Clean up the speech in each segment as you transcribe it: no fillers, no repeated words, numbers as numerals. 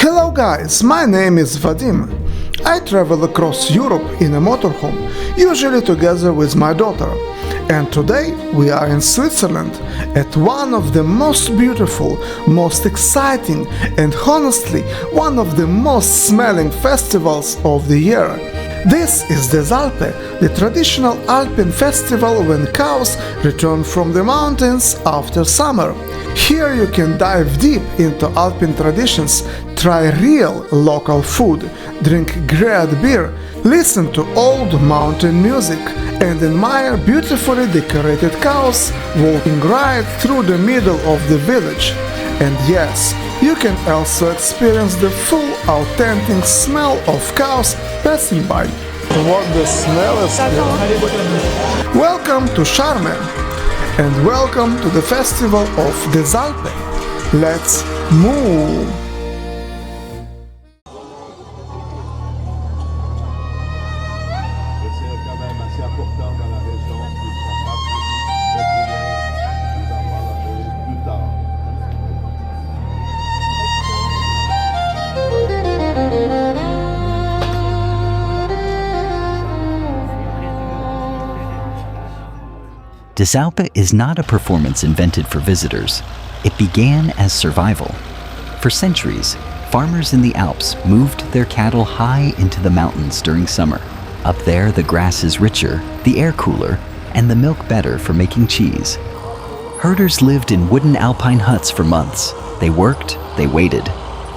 Hello guys, my name is Vadim. I travel across Europe in a motorhome, usually together with my daughter. And today we are in Switzerland at one of the most beautiful, most exciting and honestly one of the most smelling festivals of the year. This is Désalpe, the traditional alpine festival when cows return from the mountains after summer. Here you can dive deep into alpine traditions, try real local food, drink great beer, listen to old mountain music, and admire beautifully decorated cows walking right through the middle of the village. And yes, you can also experience the full authentic smell of cows passing by. What the smell is good. Welcome to Charmey and welcome to the festival of Désalpe. Let's move! Desalpe is not a performance invented for visitors. It began as survival. For centuries, farmers in the Alps moved their cattle high into the mountains during summer. Up there, the grass is richer, the air cooler, and the milk better for making cheese. Herders lived in wooden alpine huts for months. They worked, they waited,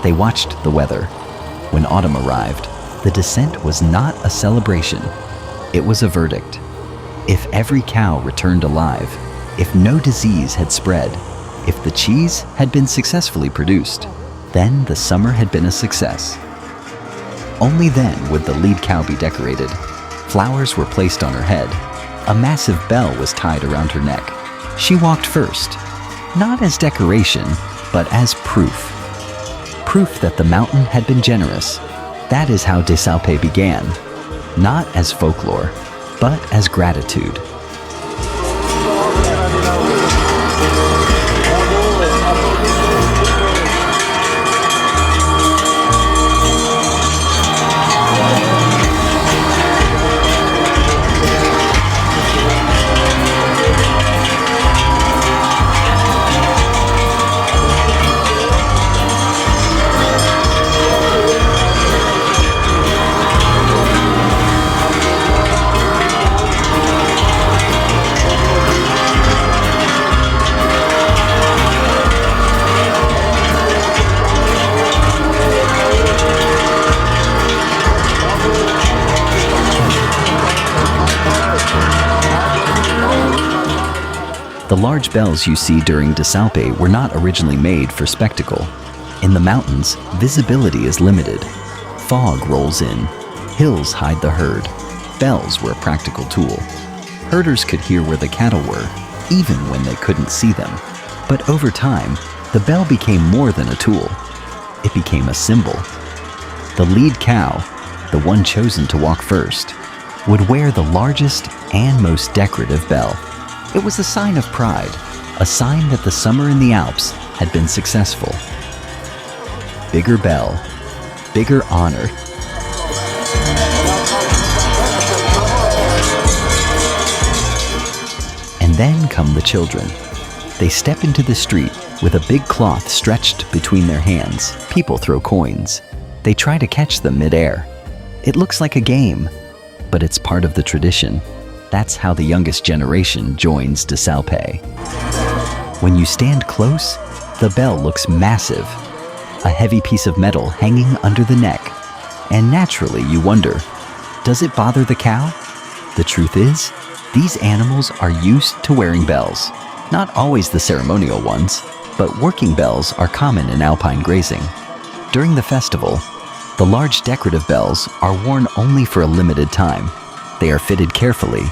they watched the weather. When autumn arrived, the descent was not a celebration. It was a verdict. If every cow returned alive, if no disease had spread, if the cheese had been successfully produced, then the summer had been a success. Only then would the lead cow be decorated. Flowers were placed on her head. A massive bell was tied around her neck. She walked first, not as decoration, but as proof. Proof that the mountain had been generous. That is how Désalpe began, not as folklore, but as gratitude. The large bells you see during Desalpe were not originally made for spectacle. In the mountains, visibility is limited. Fog rolls in. Hills hide the herd. Bells were a practical tool. Herders could hear where the cattle were, even when they couldn't see them. But over time, the bell became more than a tool. It became a symbol. The lead cow, the one chosen to walk first, would wear the largest and most decorative bell. It was a sign of pride, a sign that the summer in the Alps had been successful. Bigger bell, bigger honor. And then come the children. They step into the street with a big cloth stretched between their hands. People throw coins. They try to catch them mid-air. It looks like a game, but it's part of the tradition. That's how the youngest generation joins Desalpe. When you stand close, the bell looks massive, a heavy piece of metal hanging under the neck. And naturally you wonder, does it bother the cow? The truth is, these animals are used to wearing bells. Not always the ceremonial ones, but working bells are common in alpine grazing. During the festival, the large decorative bells are worn only for a limited time. They are fitted carefully,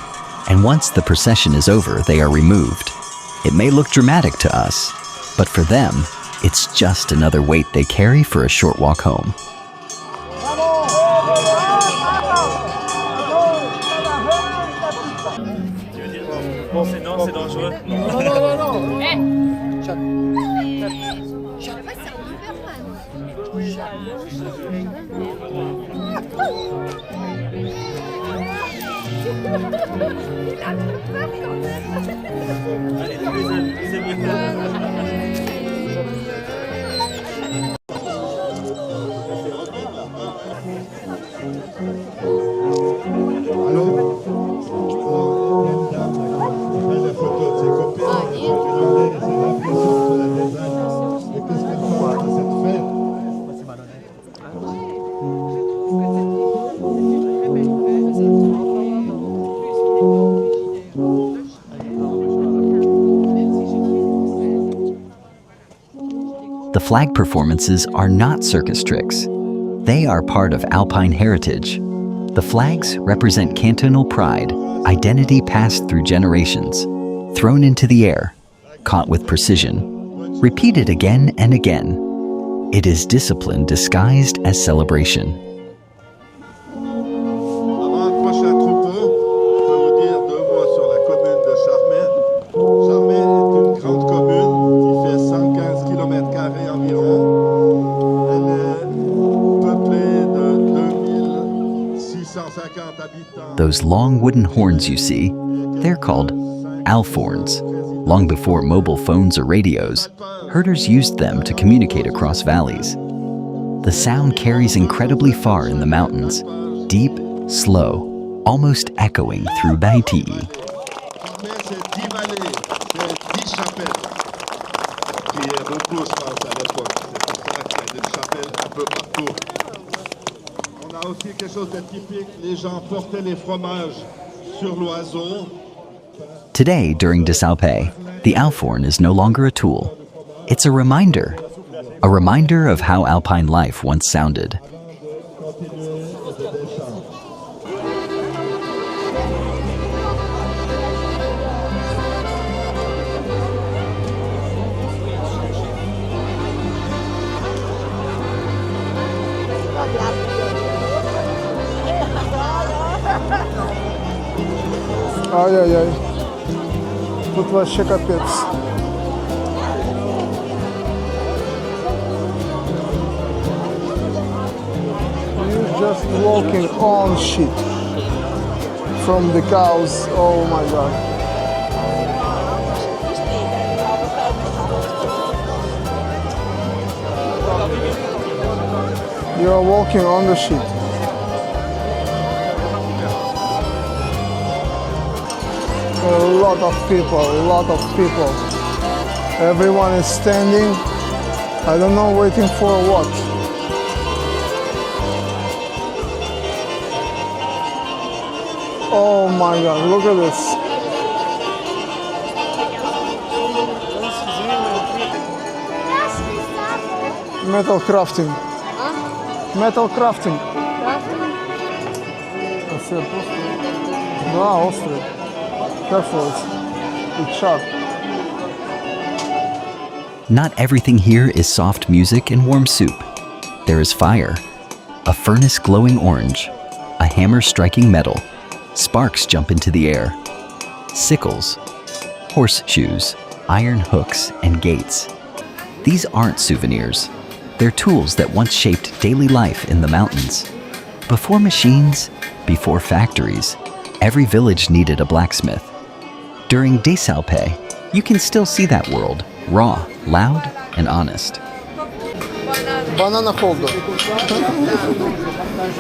and once the procession is over, they are removed. It may look dramatic to us, but for them, it's just another weight they carry for a short walk home. The flag performances are not circus tricks. They are part of Alpine heritage. The flags represent cantonal pride, identity passed through generations, thrown into the air, caught with precision, repeated again and again. It is discipline disguised as celebration. Avant le prochain troupeau, je peux vous dire 2 mots sur la commune de Charmey. Charmey est une grande commune qui fait 115 km² environ. Elle est peuplée de 2650 habitants. Those long wooden horns you see, they're called Alphorns. Long before mobile phones or radios, herders used them to communicate across valleys. The sound carries incredibly far in the mountains, deep, slow, almost echoing through Baïti. Charmey, c'est 10 vallées, c'est 10 chapelles. Qui est beaucoup, je pense, à l'époque. C'est pour ça qu'il y a des chapelles un peu partout. On a aussi quelque chose de typique, les gens portaient les fromages sur l'oiseau. Today, during Desalpe, the Alphorn is no longer a tool. It's a reminder of how alpine life once sounded. Ай-яй-яй. Тут вообще капец. You're just walking on shit from the cows. Oh my god. You're walking on the shit. A lot of people. Everyone is standing. I don't know, waiting for what. Oh my god, look at this. Metal crafting. Metal crafting. Да, острый. Careful, it's sharp. Not everything here is soft music and warm soup. There is fire, a furnace glowing orange, a hammer striking metal, sparks jump into the air, sickles, horseshoes, iron hooks, and gates. These aren't souvenirs. They're tools that once shaped daily life in the mountains. Before machines, before factories, every village needed a blacksmith. During Désalpe, you can still see that world, raw, loud, and honest. Banana holder.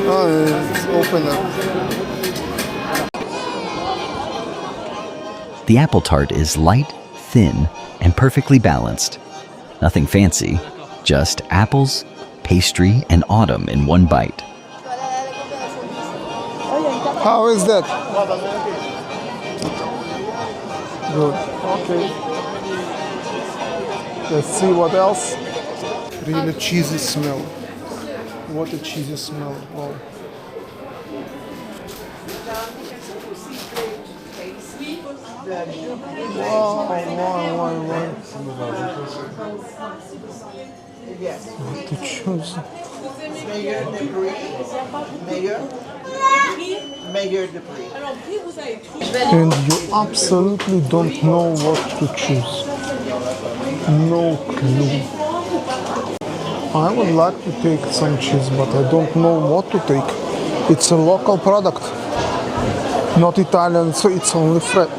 Oh, it's opener. The apple tart is light, thin, and perfectly balanced. Nothing fancy, just apples, pastry, and autumn in one bite. How is that? Good. Okay. Let's see what else. Really cheesy smell. What a cheesy smell. Wow. Wow. What to choose? And you absolutely don't know what to choose. No clue. I would like to take some cheese, but I don't know what to take. It's a local product, not Italian, so it's only French.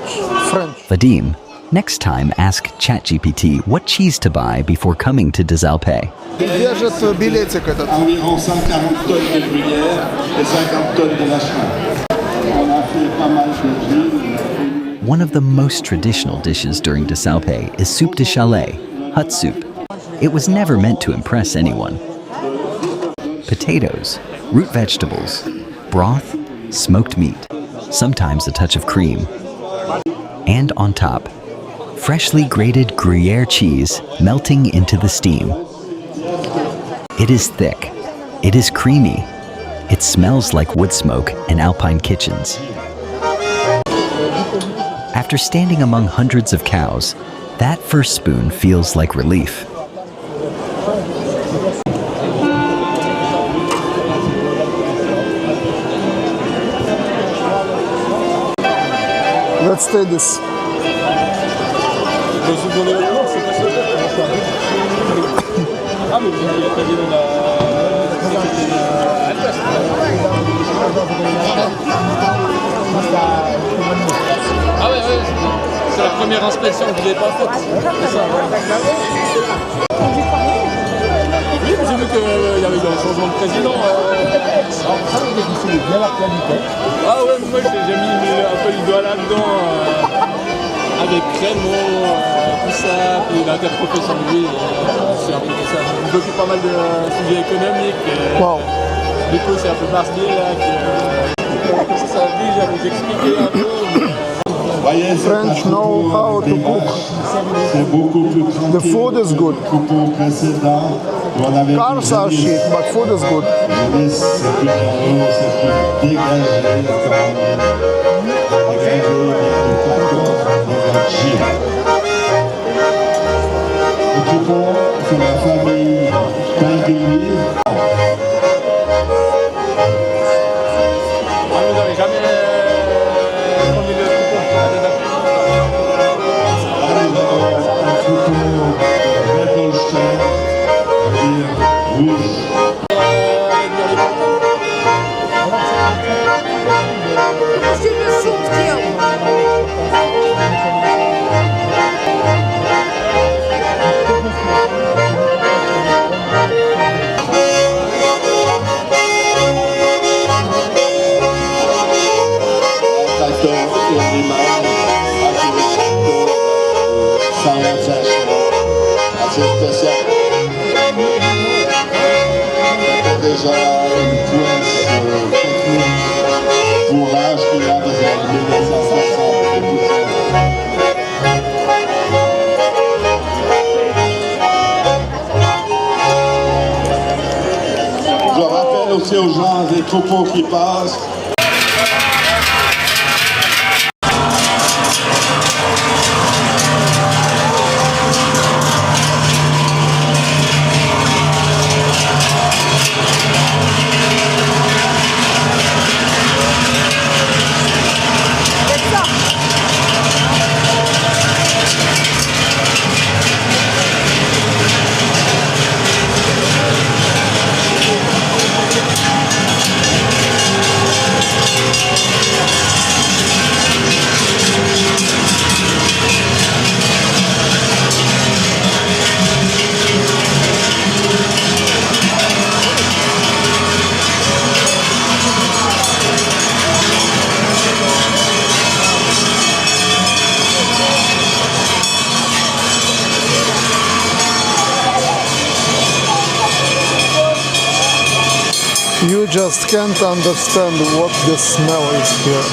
Vadim, next time ask ChatGPT what cheese to buy before coming to Désalpe. Держит билетик этот. Environ 140 tonnes de gruyère et 50 tonnes de lachement. On a fait pas mal de jus. One of the most traditional dishes during Désalpe is soup de chalet, hut soup. It was never meant to impress anyone. Potatoes, root vegetables, broth, smoked meat, sometimes a touch of cream. And on top, freshly grated Gruyère cheese melting into the steam. It is thick, it is creamy, it smells like wood smoke and alpine kitchens. After standing among hundreds of cows, that first spoon feels like relief. Let's try this. Ah ouais, c'est la première inspection que vous n'avez pas faite. C'est ça, oui, j'ai vu qu'il y avait un changement de président. Ah ouais, moi j'ai mis un peu le doigt là-dedans, avec créneau, tout ça, puis l'interprofession de lui, c'est un peu tout ça. Je m'occupe pas mal de sujets économiques. Wow. Du coup, c'est un peu marqué là que ça vous expliquer un peu. French know how to cook. C'est beaucoup plus tranquille. The food is good. Que le coupeau précédent, où on avait Cars are shit, but food is good. le lisse, c'est plus carreau, c'est plus dégagé, le coupeau, c'est la famille Fondue. Vous n'avez jamais conduit le Déjà une pointe technique, courage qu'il a depuis 1960 et tout ça. Je rappelle aussi aux gens des troupeaux qui passent. You just can't understand what the smell is here.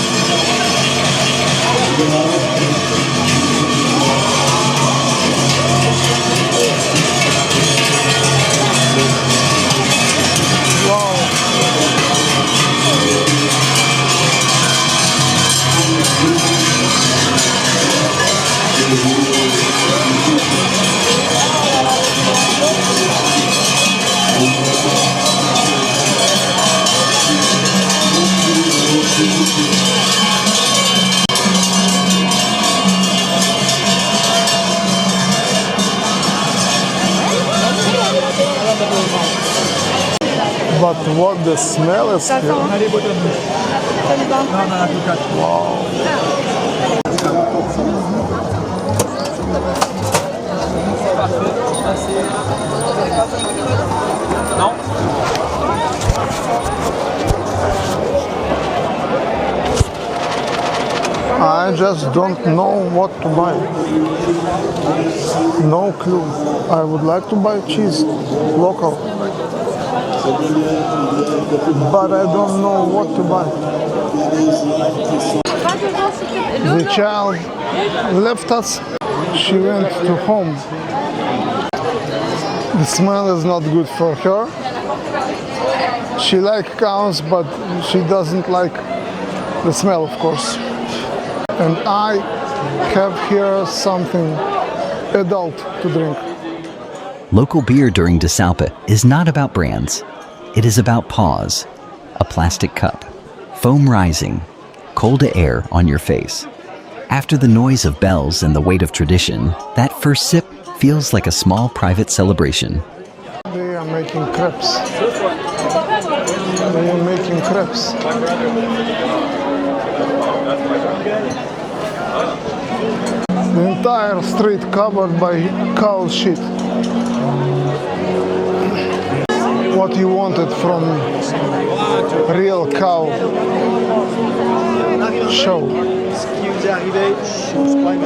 But what the smell is here. Non. I just don't know what to buy. No clue. I would like to buy cheese, local. But I don't know what to buy. The child left us. She went to home. The smell is not good for her. She likes cows, but she doesn't like the smell, of course. And I have here something adult to drink. Local beer during Désalpe is not about brands. It is about pause, a plastic cup, foam rising, cold air on your face. After the noise of bells and the weight of tradition, that first sip feels like a small private celebration. They are making crepes. They are making crepes. The entire street covered by cow shit. What you wanted from real cow show.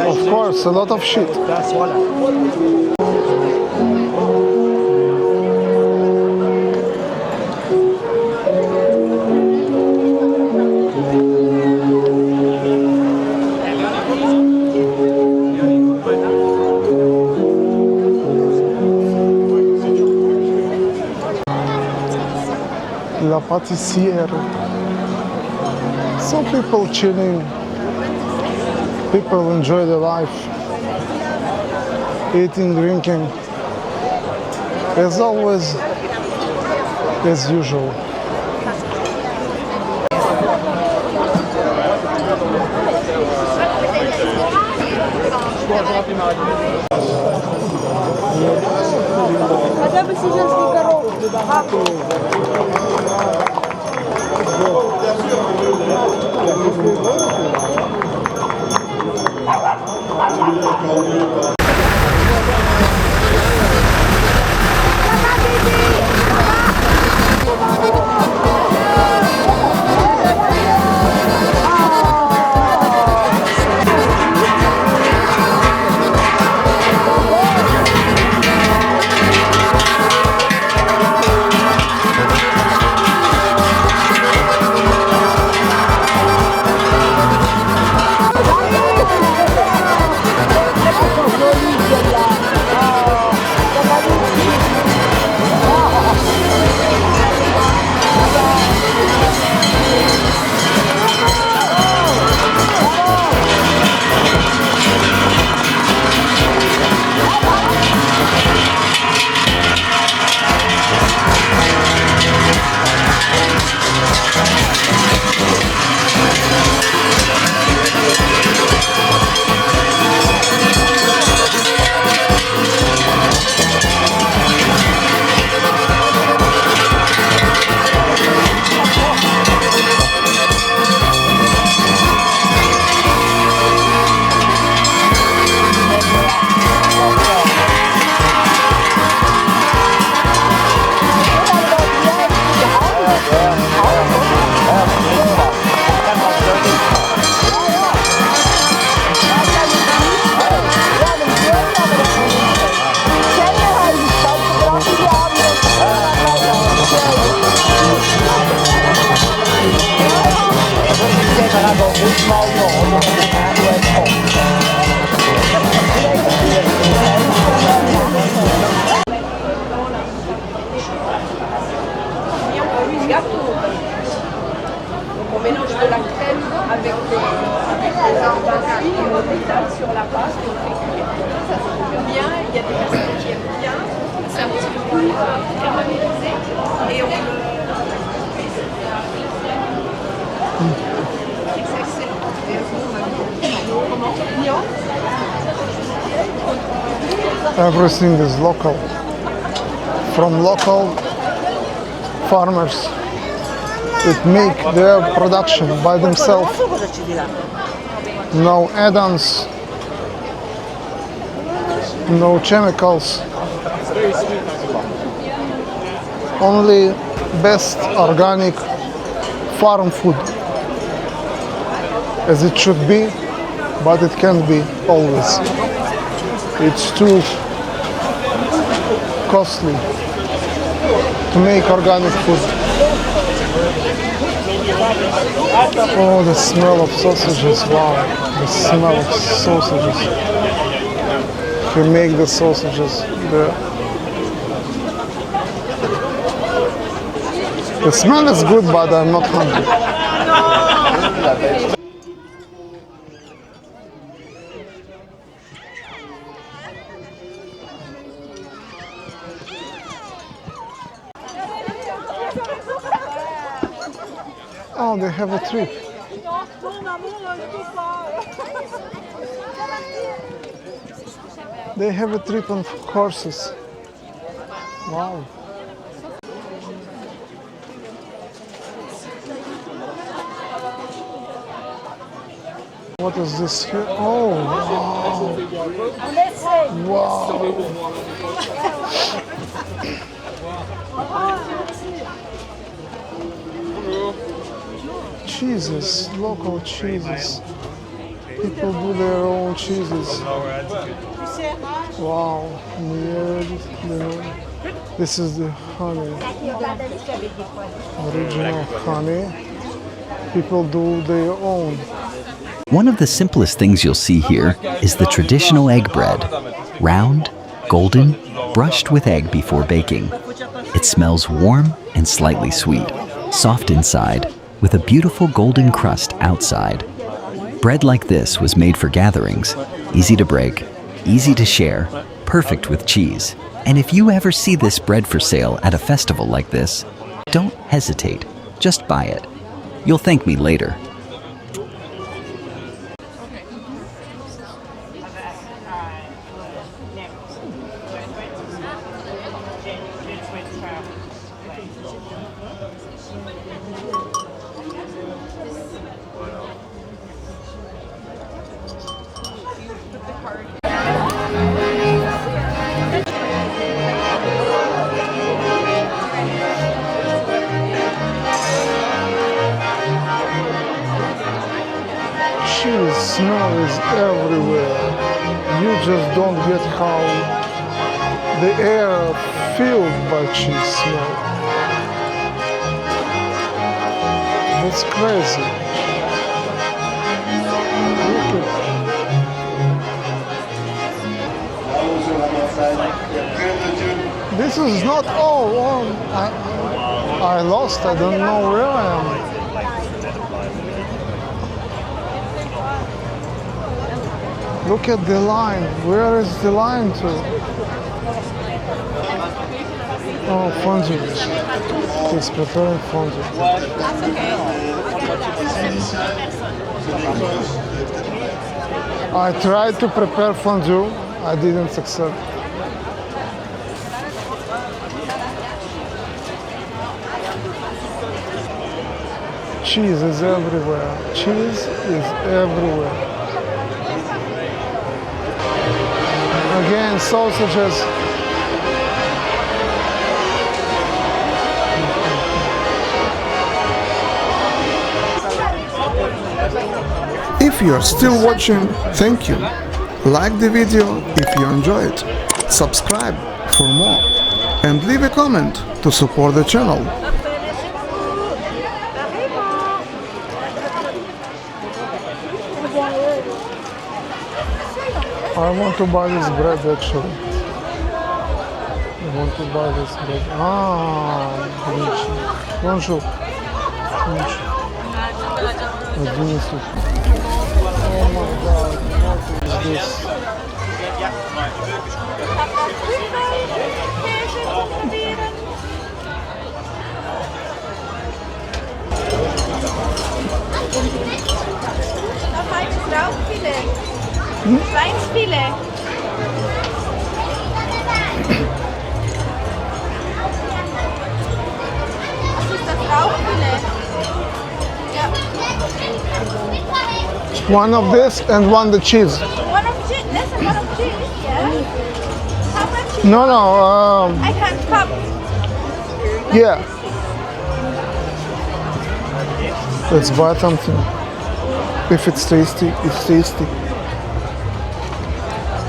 Of course, a lot of shit. La pâtissière. Some people chilling. People enjoy their life. Eating, drinking. As always, as usual. Хотя бы сизенские коровки. On mélange de la crème avec des alpabzug et on étale sur la pâte et on fait cuire. Ça se fait bien, il y a des personnes qui aiment bien, c'est un petit peu plus caramélisé et on le... C'est excellent. Comment? Everything is local. From farmers that make their production by themselves. No add-ons, no chemicals, only best organic farm food, as it should be, but it can't be always. It's too costly to make organic food. Oh, the smell of sausages, wow, the smell of sausages. If you make the sausages, the smell is good, but I'm not hungry. Oh, they have a trip. They have a trip on horses. Wow. What is this here? Oh, wow. Cheeses, local cheeses. People do their own cheeses. Wow. This is the honey. Original honey. People do their own. One of the simplest things you'll see here is the traditional egg bread. Round, golden, brushed with egg before baking. It smells warm and slightly sweet, soft inside, with a beautiful golden crust outside. Bread like this was made for gatherings, easy to break, easy to share, perfect with cheese. And if you ever see this bread for sale at a festival like this, don't hesitate, just buy it. You'll thank me later. Cheese smell is everywhere. You just don't get how the air filled by cheese smell. That's crazy. Look at this is not all. I lost. I don't know where I am. Look at the line. Where is the line to? Oh, fondue. He's preparing fondue. I tried to prepare fondue. I didn't succeed. Cheese is everywhere. Cheese is everywhere. Again, sausages. If you are still watching, thank you. Like the video if you enjoy it. Subscribe for more. And leave a comment to support the channel. I want to buy this bread actually. I want to buy this bread. Bonjour. Bonjour. Oh my god, what is this? Schweinsfilet. One of this and one the cheese. One of cheese, less than one of cheese, yeah. How much cheese? No, no, I can cup. yeah. Let's buy something. If it's tasty, it's tasty.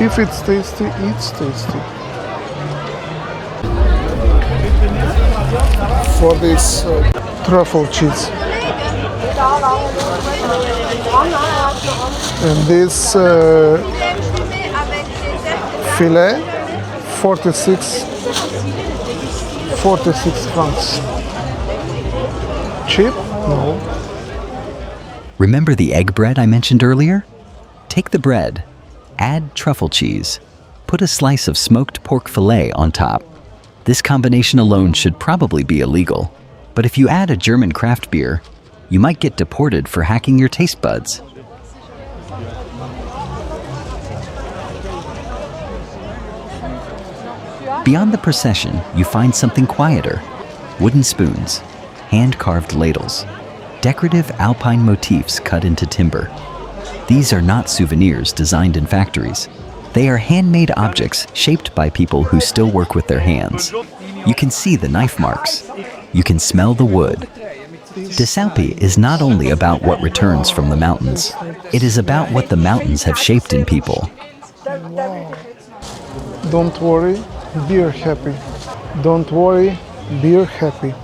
If it's tasty, it's tasty. For this truffle cheese. And this filet, 46 francs. Cheap? No. Remember the egg bread I mentioned earlier? Take the bread, add truffle cheese, put a slice of smoked pork fillet on top. This combination alone should probably be illegal, but if you add a German craft beer, you might get deported for hacking your taste buds. Beyond the procession, you find something quieter. Wooden spoons, hand-carved ladles, decorative alpine motifs cut into timber. These are not souvenirs designed in factories. They are handmade objects shaped by people who still work with their hands. You can see the knife marks. You can smell the wood. Désalpe is not only about what returns from the mountains. It is about what the mountains have shaped in people. Don't worry, be happy. Don't worry, be happy.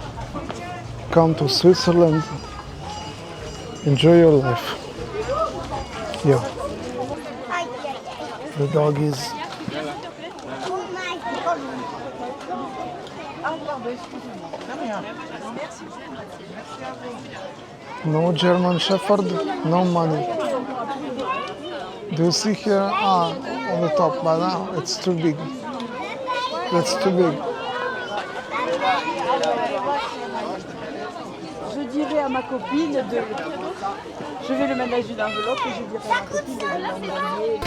Come to Switzerland. Enjoy your life. Yeah. The dog is. No German Shepherd, no money. Do you see here? On the top, but now it's too big. That's too big. Je dirais à ma copine de... Je vais le mettre dans une enveloppe et je dirai à ma copine de l'envoyer.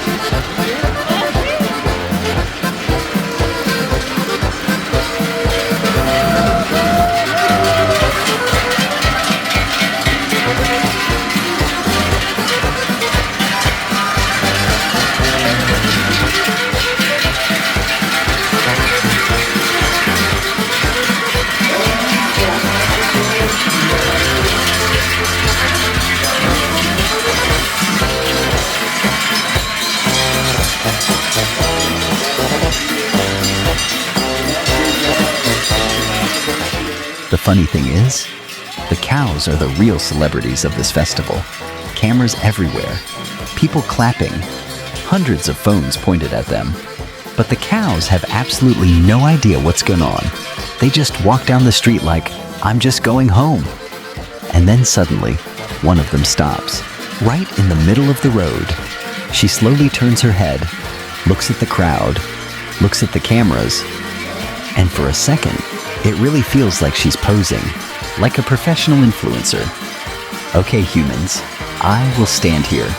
The funny thing is, the cows are the real celebrities of this festival. Cameras everywhere, people clapping, hundreds of phones pointed at them. But the cows have absolutely no idea what's going on. They just walk down the street like, I'm just going home. And then suddenly, one of them stops, right in the middle of the road. She slowly turns her head, looks at the crowd, looks at the cameras, and for a second, it really feels like she's posing, like a professional influencer. Okay, humans, I will stand here.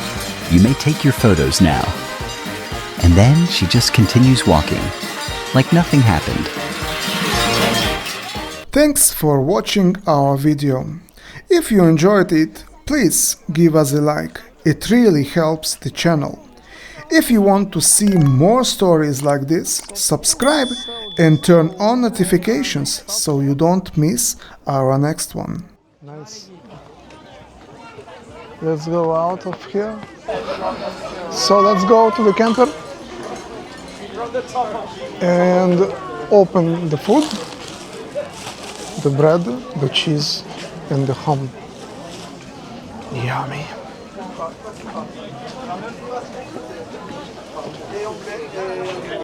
You may take your photos now. And then she just continues walking, like nothing happened. Thanks for watching our video. If you enjoyed it, please give us a like. It really helps the channel. If you want to see more stories like this, subscribe and turn on notifications so you don't miss our next one. Nice. Let's go out of here. So let's go to the camper and open the food, the bread, the cheese and the ham. Yummy.